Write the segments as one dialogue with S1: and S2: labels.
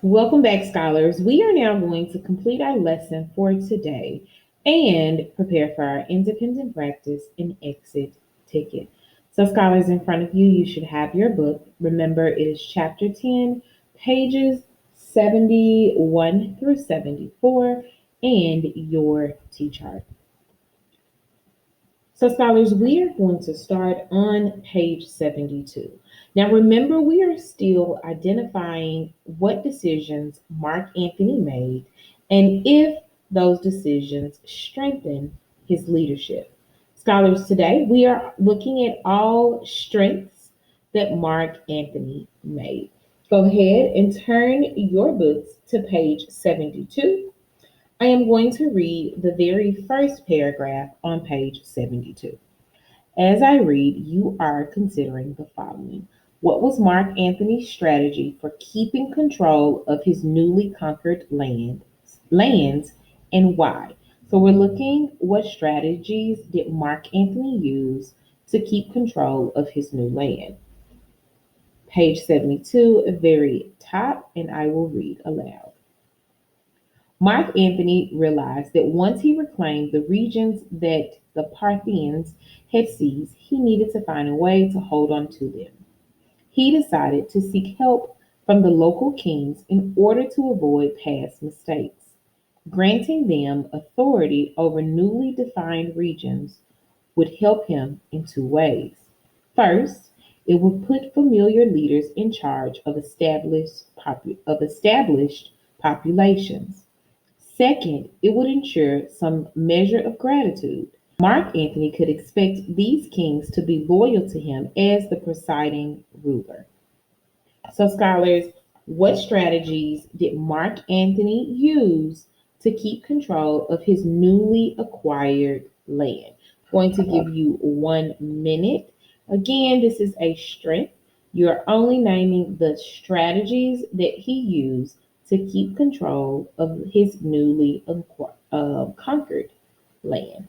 S1: Welcome back, scholars. We are now going to complete our lesson for today and prepare for our independent practice and exit ticket. So, scholars, in front of you, you should have your book. Remember, it is chapter 10, pages 71 through 74, and your T chart. So, scholars, we are going to start on page 72. Now, remember, we are still identifying what decisions Mark Antony made and if those decisions strengthen his leadership. Scholars, today we are looking at all strengths that Mark Antony made. Go ahead and turn your books to page 72. I am going to read the very first paragraph on page 72. As I read, you are considering the following. What was Mark Antony's strategy for keeping control of his newly conquered lands and why? So we're looking what strategies did Mark Antony use to keep control of his new land. Page 72, very top, and I will read aloud. Mark Antony realized that once he reclaimed the regions that the Parthians had seized, he needed to find a way to hold on to them. He decided to seek help from the local kings in order to avoid past mistakes. Granting them authority over newly defined regions would help him in two ways. First, it would put familiar leaders in charge of established populations. Second, it would ensure some measure of gratitude. Mark Antony could expect these kings to be loyal to him as the presiding ruler. So, scholars, what strategies did Mark Antony use to keep control of his newly acquired land? Going to give you 1 minute. Again, this is a strength. You're only naming the strategies that he used to keep control of his newly conquered land.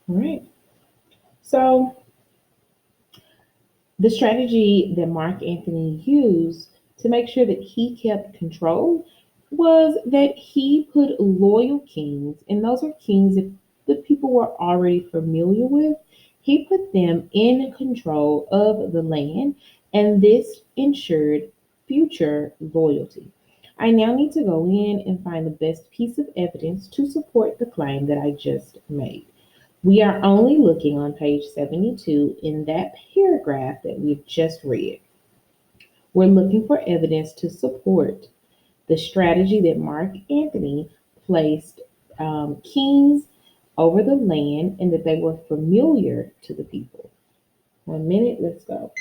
S1: All right. So, the strategy that Mark Antony used to make sure that he kept control was that he put loyal kings, and those are kings that the people were already familiar with. He put them in control of the land, and this ensured future loyalty. I now need to go in and find the best piece of evidence to support the claim that I just made. We are only looking on page 72 in that paragraph that we've just read. We're looking for evidence to support the strategy that Mark Antony placed kings over the land and that they were familiar to the people. 1 minute, let's go.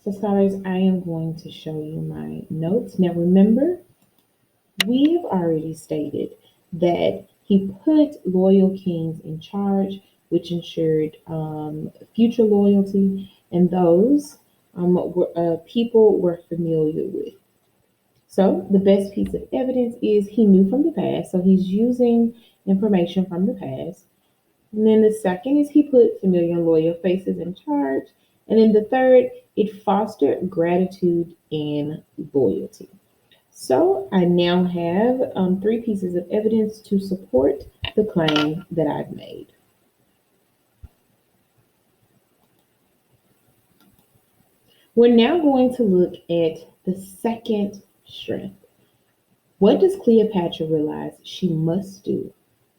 S1: So, scholars, I am going to show you my notes. Now, remember, we have already stated that he put loyal kings in charge, which ensured future loyalty, and those people were familiar with. So, the best piece of evidence is he knew from the past, so he's using information from the past. And then the second is he put familiar and loyal faces in charge. And then the third, it fostered gratitude and loyalty. So I now have three pieces of evidence to support the claim that I've made. We're now going to look at the second strength. What does Cleopatra realize she must do,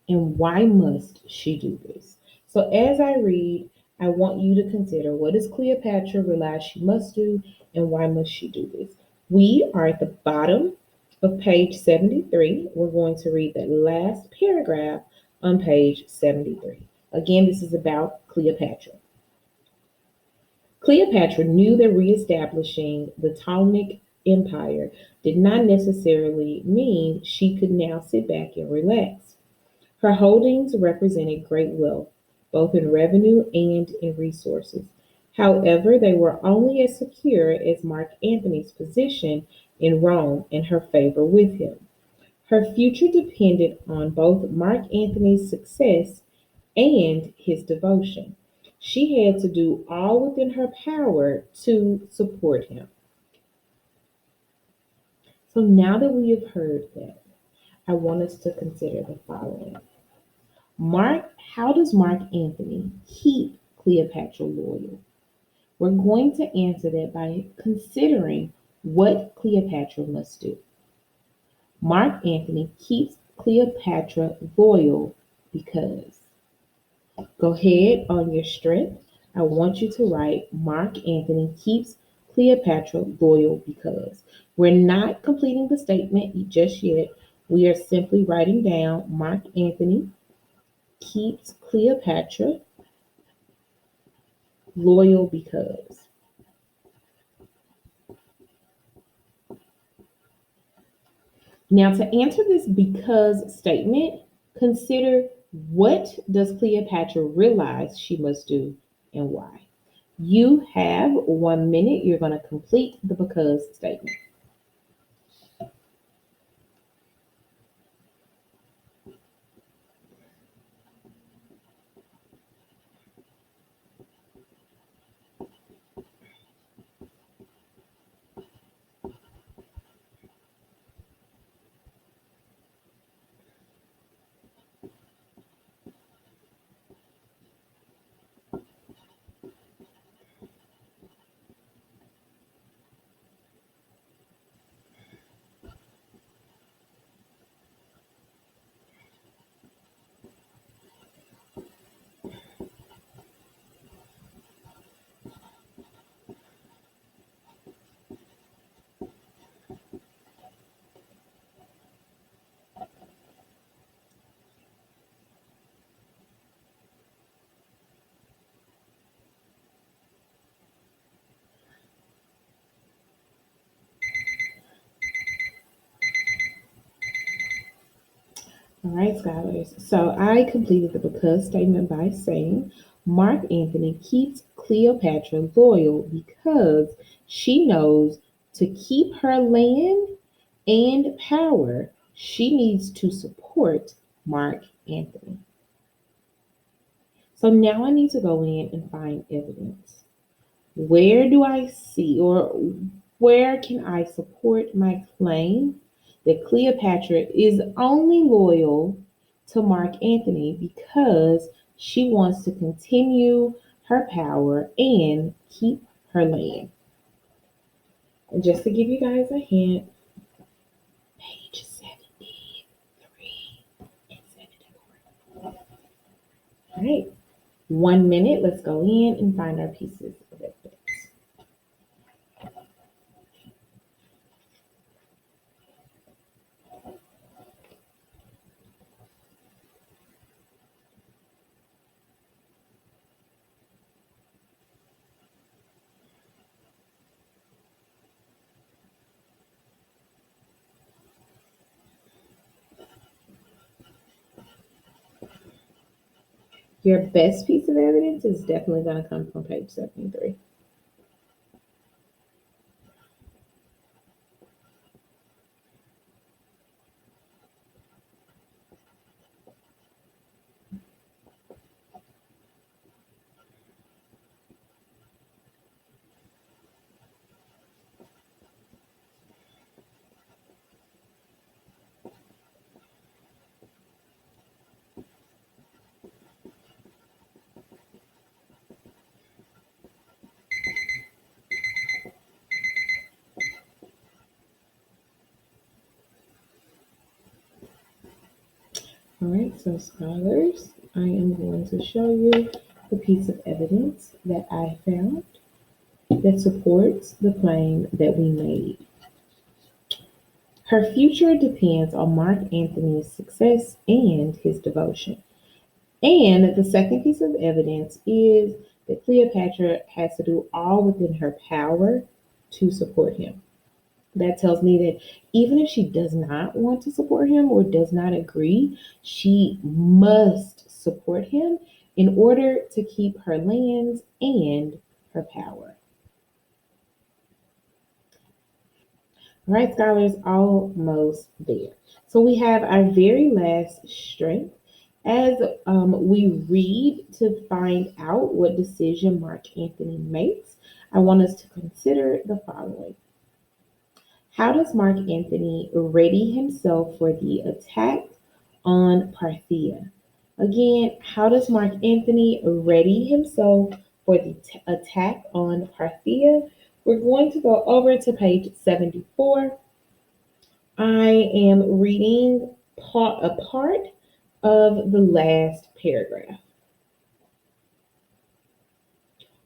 S1: and why must she do this? So as I read, I want you to consider, what does Cleopatra realize she must do, and why must she do this? We are at the bottom of page 73. We're going to read that last paragraph on page 73. Again, this is about Cleopatra. Cleopatra knew that reestablishing the Ptolemaic Empire did not necessarily mean she could now sit back and relax. Her holdings represented great wealth, both in revenue and in resources. However, they were only as secure as Mark Antony's position in Rome and her favor with him. Her future depended on both Mark Antony's success and his devotion. She had to do all within her power to support him. So now that we have heard that, I want us to consider the following. How does Mark Antony keep Cleopatra loyal? We're going to answer that by considering what Cleopatra must do. Mark Antony keeps Cleopatra loyal because. Go ahead on your strength. I want you to write Mark Antony keeps Cleopatra loyal because. We're not completing the statement just yet. We are simply writing down Mark Antony keeps Cleopatra loyal because. Now, to answer this because statement, consider, what does Cleopatra realize she must do and why? You have 1 minute. You're going to complete the because statement. All right, scholars. So I completed the because statement by saying Mark Antony keeps Cleopatra loyal because she knows to keep her land and power, she needs to support Mark Antony. So now I need to go in and find evidence. Where do I see, or where can I support my claim that Cleopatra is only loyal to Mark Antony because she wants to continue her power and keep her land? And just to give you guys a hint, page 73 and 74. All right, 1 minute. Let's go in and find our pieces of evidence. Your best piece of evidence is definitely going to come from page 73. All right, so scholars, I am going to show you the piece of evidence that I found that supports the claim that we made. Her future depends on Mark Antony's success and his devotion. And the second piece of evidence is that Cleopatra has to do all within her power to support him. That tells me that even if she does not want to support him or does not agree, she must support him in order to keep her lands and her power. All right, scholars, almost there. So we have our very last strength. As we read to find out what decision Mark Antony makes, I want us to consider the following. How does Mark Antony ready himself for the attack on Parthia? Again, how does Mark Antony ready himself for the attack on Parthia? We're going to go over to page 74. I am reading a part of the last paragraph.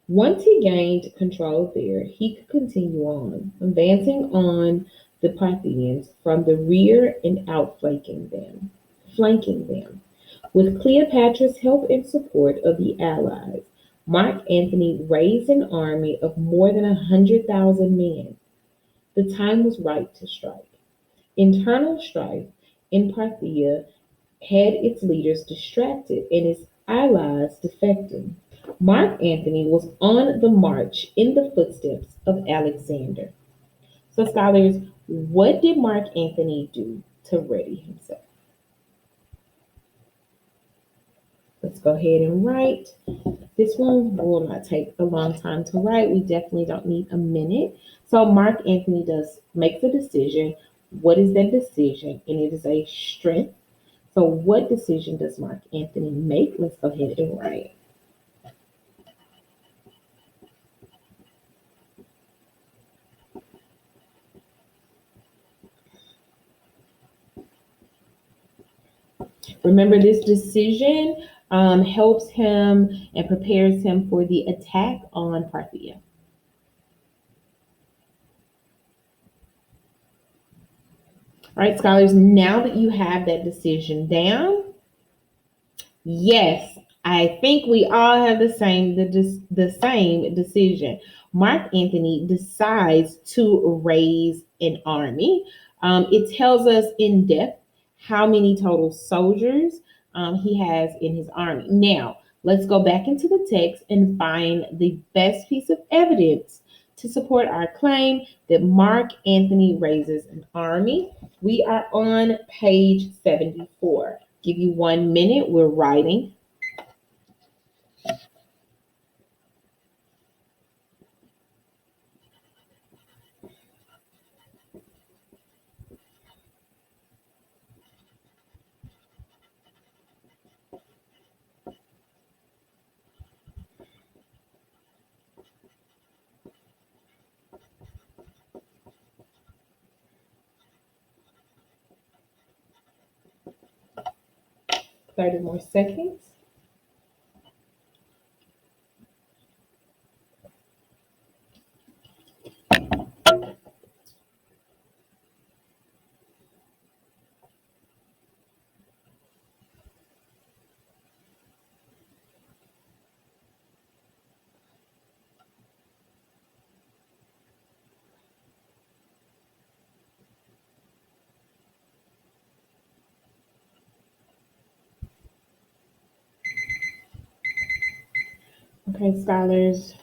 S1: Once he gained control there, he could continue on, advancing on the Parthians from the rear and flanking them. With Cleopatra's help and support of the allies, Mark Antony raised an army of more than 100,000 men. The time was right to strike. Internal strife in Parthia had its leaders distracted and its allies defecting. Mark Antony was on the march in the footsteps of Alexander. So, scholars, what did Mark Antony do to ready himself? Let's go ahead and write. This one will not take a long time to write. We definitely don't need a minute. So, Mark Antony does make the decision. What is that decision? And it is a strength. So, what decision does Mark Antony make? Let's go ahead and write. Remember, this decision helps him and prepares him for the attack on Parthia. All right, scholars, now that you have that decision down, yes, I think we all have the same decision. Mark Antony decides to raise an army. It tells us in depth how many total soldiers he has in his army. Now, let's go back into the text and find the best piece of evidence to support our claim that Mark Antony raises an army. We are on page 74. Give you 1 minute. We're writing. Thirty more seconds. Okay, scholars.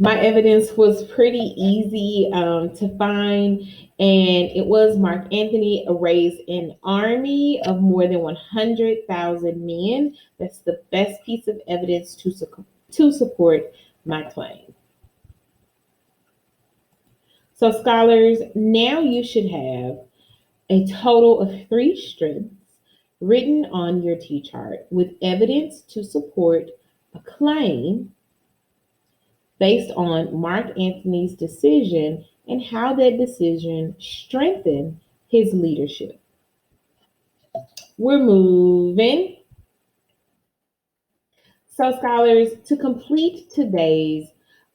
S1: My evidence was pretty easy to find, and it was Mark Antony raised an army of more than 100,000 men. That's the best piece of evidence to support my claim. So, scholars, now you should have a total of three strengths written on your T chart with evidence to support a claim based on Mark Antony's decision and how that decision strengthened his leadership. We're moving. So, scholars, to complete today's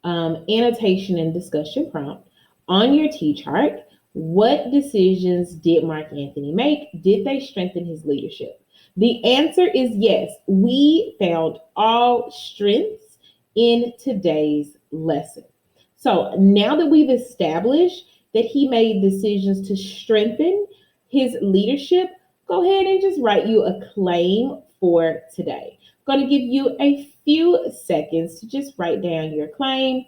S1: annotation and discussion prompt on your T chart, what decisions did Mark Antony make? Did they strengthen his leadership? The answer is yes. We found all strengths in today's lesson. So now that we've established that he made decisions to strengthen his leadership, go ahead and just write you a claim for today. I'm going to give you a few seconds to just write down your claim.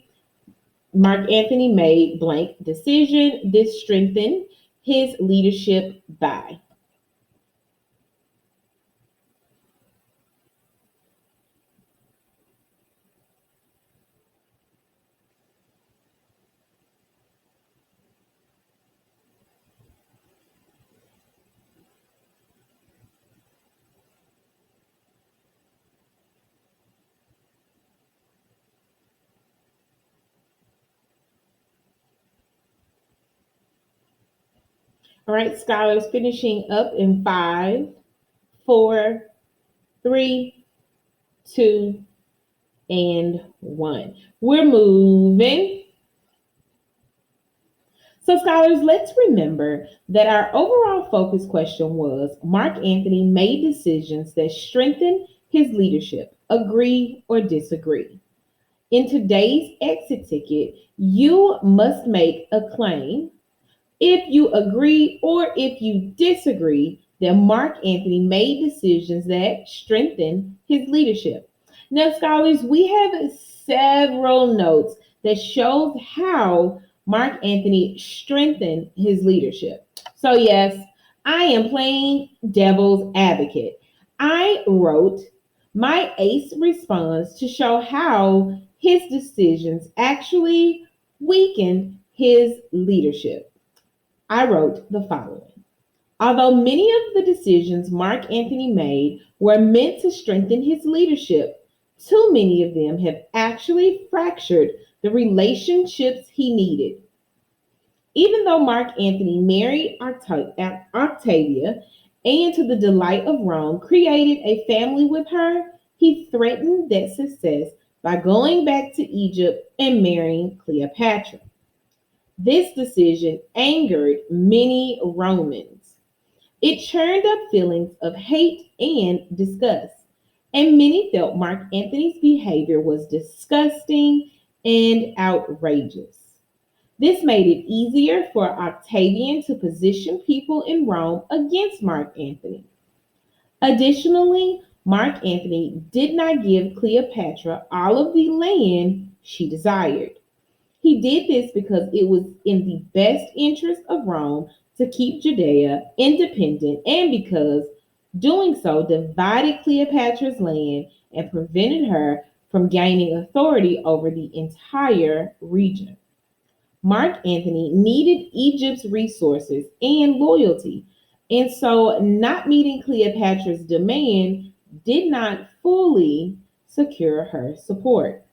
S1: Mark Antony made blank decision. This strengthened his leadership by. All right, scholars, finishing up in 5, 4, 3, 2, and 1. We're moving. So, scholars, let's remember that our overall focus question was Mark Antony made decisions that strengthened his leadership. Agree or disagree? In today's exit ticket, you must make a claim if you agree or if you disagree that Mark Antony made decisions that strengthen his leadership. Now, scholars, we have several notes that shows how Mark Antony strengthened his leadership. So, yes, I am playing devil's advocate. I wrote my ace response to show how his decisions actually weakened his leadership. I wrote the following. Although many of the decisions Mark Antony made were meant to strengthen his leadership, too many of them have actually fractured the relationships he needed. Even though Mark Antony married Octavia and to the delight of Rome created a family with her, he threatened that success by going back to Egypt and marrying Cleopatra. This decision angered many Romans. It churned up feelings of hate and disgust, and many felt Mark Antony's behavior was disgusting and outrageous. This made it easier for Octavian to position people in Rome against Mark Antony. Additionally, Mark Antony did not give Cleopatra all of the land she desired. He did this because it was in the best interest of Rome to keep Judea independent and because doing so divided Cleopatra's land and prevented her from gaining authority over the entire region. Mark Antony needed Egypt's resources and loyalty, and so not meeting Cleopatra's demand did not fully secure her support.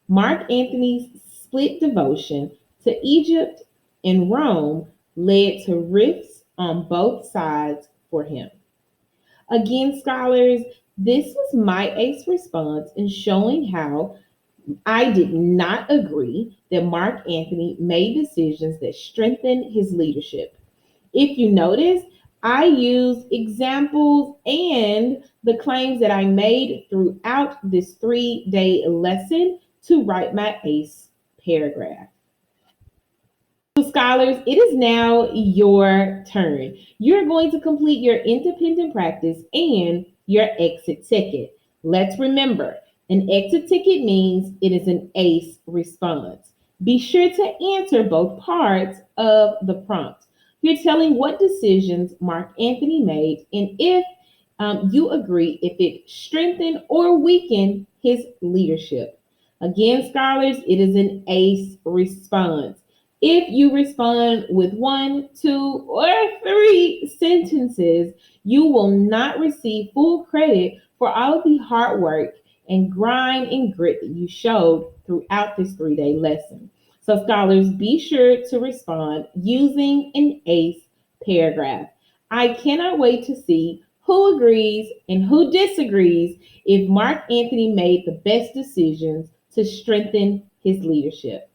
S1: Mark Antony's split devotion to Egypt and Rome led to rifts on both sides for him. Again, scholars, this was my ace response in showing how I did not agree that Mark Antony made decisions that strengthened his leadership. If you notice, I used examples and the claims that I made throughout this 3-day lesson to write my ACE paragraph. So, scholars, it is now your turn. You're going to complete your independent practice and your exit ticket. Let's remember, an exit ticket means it is an ACE response. Be sure to answer both parts of the prompt. You're telling what decisions Mark Anthony made and if you agree if it strengthened or weakened his leadership. Again, scholars, it is an ACE response. If you respond with one, two, or three sentences, you will not receive full credit for all of the hard work and grind and grit that you showed throughout this 3 day lesson. So, scholars, be sure to respond using an ACE paragraph. I cannot wait to see who agrees and who disagrees if Mark Anthony made the best decisions to strengthen his leadership.